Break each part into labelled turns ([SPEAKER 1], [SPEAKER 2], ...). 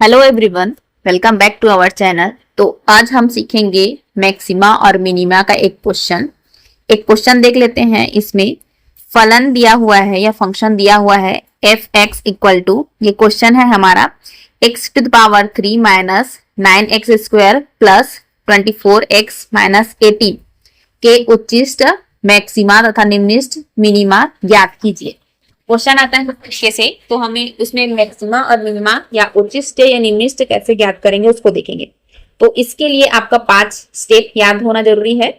[SPEAKER 1] Hello everyone, welcome back to our channel. तो आज हम सीखेंगे मैक्सिमा और मिनिमा का एक क्वेश्चन देख लेते हैं। इसमें फलन दिया हुआ है या फंक्शन दिया हुआ है एफ एक्स इक्वल टू, ये क्वेश्चन है हमारा, x to the power 3 minus 9x² plus 24x minus 18 के उच्चिष्ट मैक्सिमा तथा निम्निष्ट मिनिमा ज्ञात कीजिए। क्वेश्चन आता है तरीके से, तो हमें उसमें मैक्सिमा और मिनिमा या उच्चिष्ट या निम्निष्ट कैसे ज्ञात करेंगे उसको देखेंगे। तो इसके लिए आपका 5 स्टेप याद होना जरूरी है।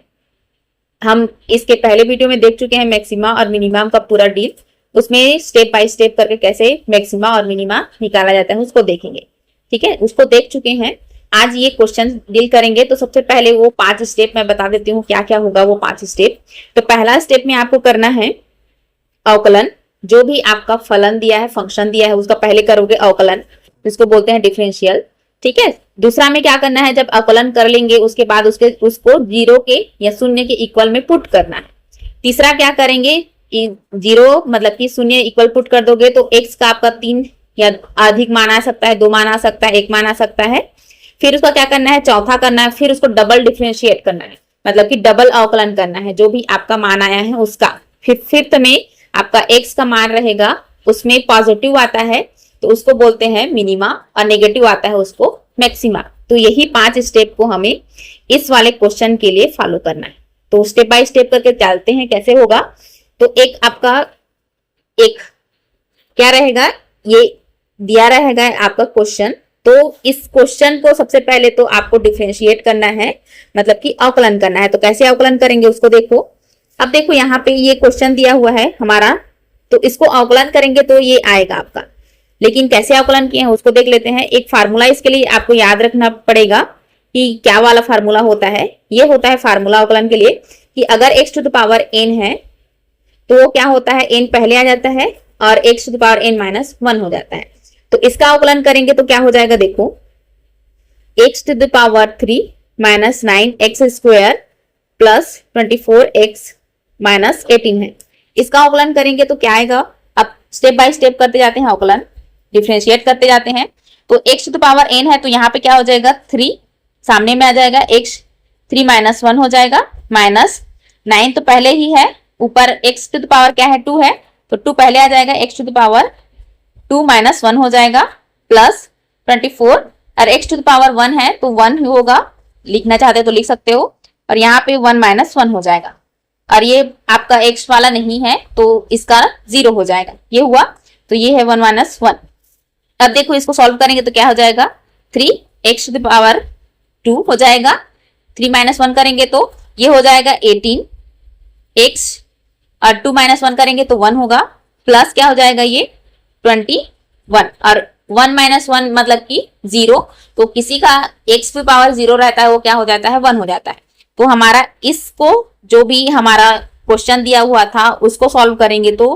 [SPEAKER 1] हम इसके पहले वीडियो में देख चुके हैं मैक्सिमा और मिनिमा का पूरा डील, उसमें स्टेप बाय स्टेप करके कैसे मैक्सिमा और मिनिमा निकाला जाता है उसको देखेंगे। ठीक है, उसको देख चुके हैं। आज ये क्वेश्चन डील करेंगे। तो सबसे पहले वो 5 स्टेप मैं बता देती हूँ क्या क्या होगा वो 5 स्टेप। तो पहला स्टेप में आपको करना है अवकलन। जो भी आपका फलन दिया है, फंक्शन दिया है, उसका पहले करोगे अवकलन, जिसको बोलते हैं डिफरेंशियल। ठीक है, दूसरा में क्या करना है, जब अवकलन कर लेंगे उसके बाद उसको जीरो के या शून्य के इक्वल में पुट करना है। तीसरा क्या करेंगे, जीरो मतलब कि शून्य इक्वल पुट कर दोगे तो एक्स का आपका 3 या अधिक मान आ सकता है, 2 मान आ सकता है, 1 मान आ सकता है। फिर उसका क्या करना है, चौथा करना है, फिर उसको डबल डिफरेंशिएट करना है, मतलब कि डबल अवकलन करना है जो भी आपका मान आया है उसका। फिर फिफ्थ में आपका x का मान रहेगा, उसमें पॉजिटिव आता है तो उसको बोलते हैं मिनिमा, और नेगेटिव आता है उसको मैक्सिमा। तो यही 5 स्टेप को हमें इस वाले क्वेश्चन के लिए फॉलो करना है। तो स्टेप बाय स्टेप करके चलते हैं कैसे होगा। तो एक आपका क्या रहेगा, ये दिया रहेगा आपका क्वेश्चन। तो इस क्वेश्चन को सबसे पहले तो आपको डिफरेंशिएट करना है, मतलब कि अवकलन करना है। तो कैसे अवकलन करेंगे उसको देखो। अब देखो यहाँ पे ये क्वेश्चन दिया हुआ है हमारा, तो इसको अवकलन करेंगे तो ये आएगा आपका। लेकिन कैसे अवकलन किए हैं उसको देख लेते हैं। एक फार्मूला इसके लिए आपको याद रखना पड़ेगा कि क्या वाला फार्मूला होता है। ये होता है फार्मूला अवकलन के लिए कि अगर x to the power n है तो वो क्या होता है, n पहले आ जाता है और x to the power n minus 1 हो जाता है। तो इसका अवकलन करेंगे तो क्या हो जाएगा, देखो x to the power 3 minus 9x² plus 24x minus 18 है। इसका अवकलन करेंगे तो क्या आएगा। अब स्टेप बाय स्टेप करते जाते हैं, अवकलन डिफरेंशिएट करते जाते हैं। तो x to the power n है तो यहाँ पे क्या हो जाएगा, 3 सामने में आ जाएगा, x 3 माइनस 1 हो जाएगा, माइनस 9 तो पहले ही है, ऊपर x टू द पावर क्या है, 2 है, तो 2 पहले आ जाएगा, x to the power 2 minus 1 हो जाएगा, प्लस 24, और x टू द पावर 1 है तो 1 ही होगा, लिखना चाहते तो लिख सकते हो, और यहाँ पे 1 माइनस 1 हो जाएगा। और ये आपका x वाला नहीं है तो इसका 0 हो जाएगा, ये हुआ। तो ये है 1 माइनस 1। अब देखो इसको सॉल्व करेंगे तो क्या हो जाएगा, 3x टू द पावर 2 हो जाएगा, 3 माइनस 1 करेंगे तो ये हो जाएगा 18x, और 2 माइनस 1 करेंगे तो 1 होगा, प्लस क्या हो जाएगा ये 21, और 1 माइनस 1 मतलब कि 0। तो किसी का x की पावर 0 रहता है वो क्या हो जाता है, 1 हो जाता है। तो हमारा इसको जो भी हमारा क्वेश्चन दिया हुआ था उसको सॉल्व करेंगे तो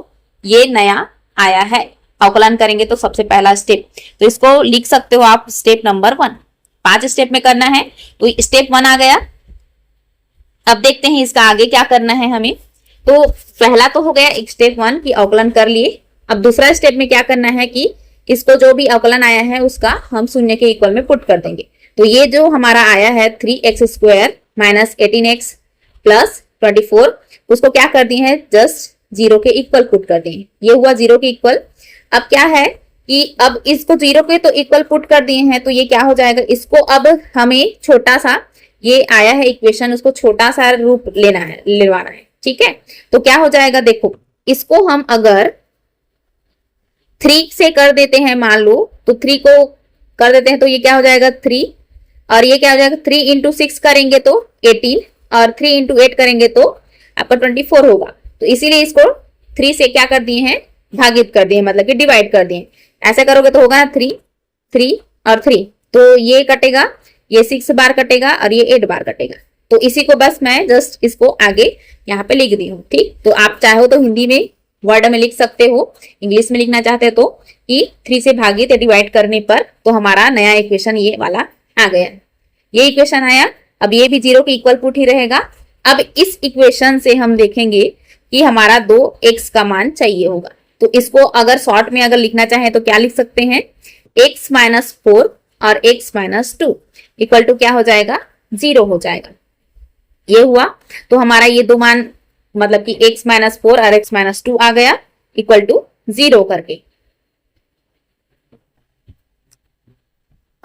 [SPEAKER 1] ये नया आया है। अवकलन करेंगे तो सबसे पहला स्टेप, तो इसको लिख सकते हो आप स्टेप नंबर 1। 5 स्टेप में करना है तो स्टेप 1 आ गया। अब देखते हैं इसका आगे क्या करना है हमें। तो पहला तो हो गया एक स्टेप 1 की अवकलन कर लिए। अब दूसरा स्टेप में क्या करना है कि इसको जो भी अवकलन आया है उसका हम शून्य के इक्वल में पुट कर देंगे। तो ये जो हमारा आया है 3x² माइनस 18x प्लस 24, उसको क्या कर दिए हैं, जस्ट 0 के इक्वल पुट कर दिए, ये हुआ 0 के इक्वल। अब क्या है कि अब इसको 0 के तो इक्वल पुट कर दिए हैं तो ये क्या हो जाएगा, इसको अब हमें छोटा सा, ये आया है इक्वेशन, उसको छोटा सा रूप लेवाना है। ठीक है, तो क्या हो जाएगा, देखो इसको हम अगर 3 से कर देते हैं, मान लो तो 3 को कर देते हैं तो ये क्या हो जाएगा 3, और ये क्या हो जाएगा 3 इंटू 6 करेंगे तो 18, और 3 इंटू 8 करेंगे तो आपका 24 होगा। तो इसीलिए इसको 3 से क्या कर दिए हैं, भागित कर दिए, मतलब कि डिवाइड कर दिए। ऐसे करोगे तो होगा ना 3 3 और 3, तो ये कटेगा, ये 6 बार कटेगा और ये 8 बार कटेगा। तो इसी को बस मैं जस्ट इसको आगे यहाँ पे लिख दी हूँ। ठीक, तो आप चाहो तो हिंदी में वर्ड में लिख सकते हो, इंग्लिश में लिखना चाहते हो तो कि 3 से भागित या डिवाइड करने पर तो हमारा नया इक्वेशन ये वाला आ गया, ये इक्वेशन आया। अब ये भी 0 के इक्वल पुट ही रहेगा। अब इस इक्वेशन से हम देखेंगे कि हमारा 2x का मान चाहिए होगा। तो इसको अगर शॉर्ट में अगर लिखना चाहे तो क्या लिख सकते हैं, x माइनस 4 और x माइनस 2 इक्वल टू क्या हो जाएगा, 0 हो जाएगा। ये हुआ। तो हमारा ये दो मान मतलब कि x माइनस 4 और x माइनस 2 आ गया इक्वल टू 0 करके।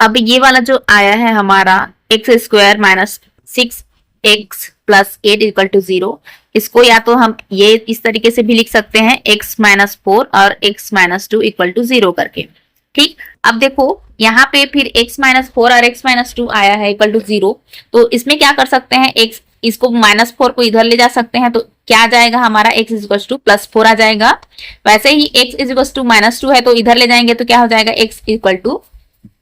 [SPEAKER 1] अब ये वाला जो आया है हमारा x square minus 6x plus 8 equal to 0, इसको या तो हम ये इस तरीके से भी लिख सकते हैं x माइनस 4 और x माइनस 2 इक्वल टू 0 करके। ठीक, अब देखो यहाँ पे फिर x माइनस 4 और x माइनस 2 आया है इक्वल टू 0, तो इसमें क्या कर सकते हैं, x इसको माइनस 4 को इधर ले जा सकते हैं, तो क्या आ जाएगा हमारा x इक्वल टू प्लस 4 आ जाएगा। वैसे ही x इक्वल टू माइनस 2 है तो इधर ले जाएंगे तो क्या हो जाएगा, x इक्वल टू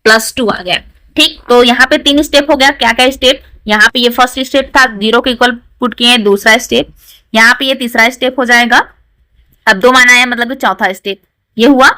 [SPEAKER 1] प्लस 2 आ गया। ठीक, तो यहाँ पे 3 स्टेप हो गया। क्या क्या स्टेप, यहाँ पे ये फर्स्ट स्टेप था, 0 के इक्वल पुट किए, दूसरा स्टेप, यहाँ पे ये तीसरा स्टेप हो जाएगा। अब 2 मान आया मतलब कि चौथा स्टेप ये हुआ।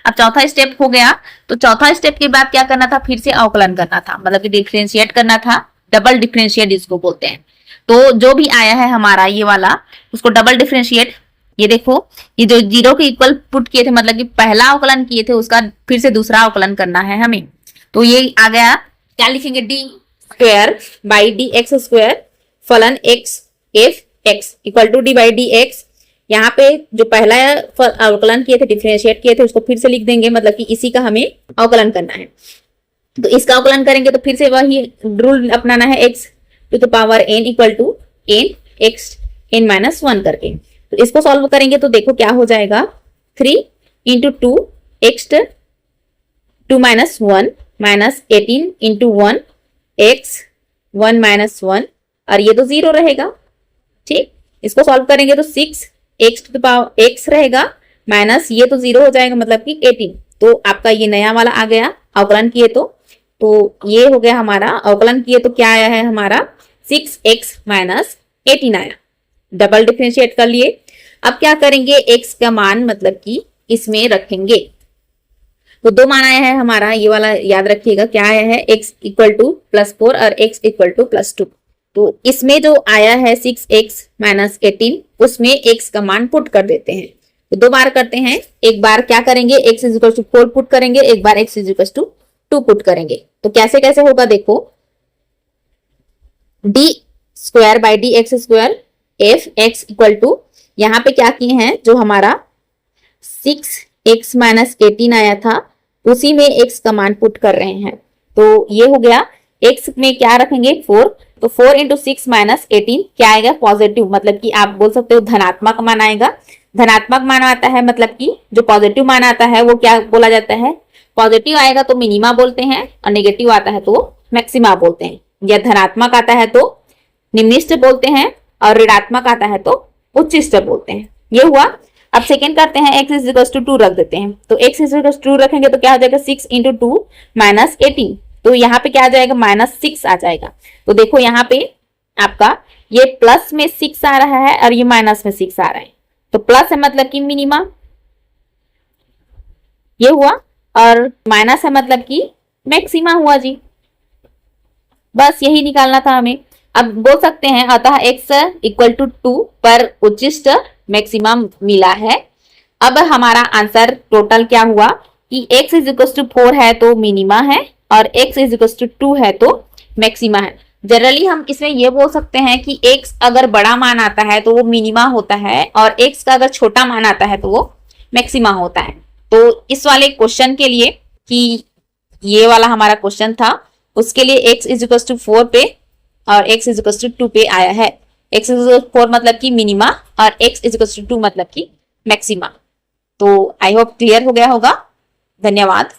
[SPEAKER 1] अब चौथा स्टेप हो गया, तो चौथा स्टेप के बाद क्या करना था, फिर से अवकलन करना था, मतलब कि डिफरेंशिएट करना था, डबल डिफरेंशिएट इसको बोलते हैं। तो जो भी आया है हमारा ये वाला, उसको डबल डिफरेंशिएट, ये देखो ये जो 0 के इक्वल पुट किए थे मतलब कि पहला अवकलन किए थे उसका फिर से दूसरा अवकलन करना है हमें। तो ये आ गया, क्या लिखेंगे, D square by D x square फलन X F x equal to D by D X. यहाँ पे जो पहला अवकलन किए थे, डिफरेंशिएट किए थे, उसको फिर से लिख देंगे, मतलब कि इसी का हमें अवकलन करना है। तो इसका अवकलन करेंगे तो फिर से वही रूल अपनाना है, x to the power n equal to n x n minus 1 करके। तो इसको सॉल्व करेंगे तो देखो क्या हो जाएगा, 3 into 2 x 2 minus 1 minus 18 into 1 x 1 minus 1 और ये तो 0 रहेगा। ठीक, इसको सॉल्व करेंगे तो 6 x to the power x रहेगा माइनस ये तो 0 हो जाएगा मतलब कि 18। तो आपका ये नया वाला आ गया अवकलन किए तो ये हो गया हमारा अवकलन किए तो क्या आया है हमारा 6x माइनस 18 आया। डबल डिफरेंशिएट कर लिए। अब क्या करेंगे, x का मान मतलब कि इसमें रखेंगे। तो 2 मान आया है हमारा, ये वाला याद रखिएगा क्या आया है, x इक्वल टू प्लस 4 और x इक्वल टू प्लस 2। तो इसमें जो आया है 6x माइनस 18 उसमें x का मान पुट कर देते हैं। तो 2 बार करते हैं, एक बार क्या करेंगे x is equal to 4 put करेंगे, एक बार x is equal to 2 put करेंगे। तो कैसे कैसे होगा देखो, d square by D x square f x equal to, यहाँ पे क्या किए हैं, जो हमारा 6x माइनस 18 आया था उसी में x का मान पुट कर रहे हैं। तो ये हो गया, x में क्या रखेंगे 4, तो 4 इंटू 6 माइनस 18 क्या आएगा, पॉजिटिव, मतलब कि आप बोल सकते हो धनात्मक मान आएगा। धनात्मक मान आता है मतलब कि जो पॉजिटिव मान आता है वो क्या बोला जाता है, पॉजिटिव आएगा तो मिनिमा बोलते हैं और नेगेटिव आता है तो मैक्सिमा बोलते हैं, या धनात्मक आता है तो निम्निष्ट बोलते हैं और ऋणात्मक आता है तो उच्चिष्ट बोलते हैं। ये हुआ। अब सेकेंड करते हैं, x इज इक्वल टू 2 रख देते हैं। तो x इज इक्वल टू 2 रखेंगे तो क्या हो जाएगा 6 इंटू 2 माइनस 18। तो यहाँ पे क्या आ जाएगा, माइनस 6 आ जाएगा। तो देखो यहाँ पे आपका ये प्लस में 6 आ रहा है और ये माइनस में 6 आ रहा है। तो प्लस है मतलब कि मिनिमा, ये हुआ, और माइनस है मतलब कि मैक्सिमा हुआ जी। बस यही निकालना था हमें। अब बोल सकते हैं अतः x इक्वल टू 2 पर उच्चिष्ट मैक्सिमम मिला है। अब हमारा आंसर टोटल क्या हुआ कि x इज इक्वल टू 4 है तो मिनिमा है और x इज इक्वल टू 2 है तो मैक्सिमा है। जनरली हम इसमें ये बोल सकते हैं कि x अगर बड़ा मान आता है तो वो मिनिमा होता है और x का अगर छोटा मान आता है तो वो मैक्सिमा होता है। तो इस वाले क्वेश्चन के लिए, कि ये वाला हमारा क्वेश्चन था, उसके लिए x इज इक्वल टू 4 पे और x इज इक्वल टू 2 पे आया है। x इज इक्वल टू 4 मतलब कि मिनिमा और x इज इक्वल टू 2 मतलब कि मैक्सिमा। तो आई होप क्लियर हो गया होगा। धन्यवाद।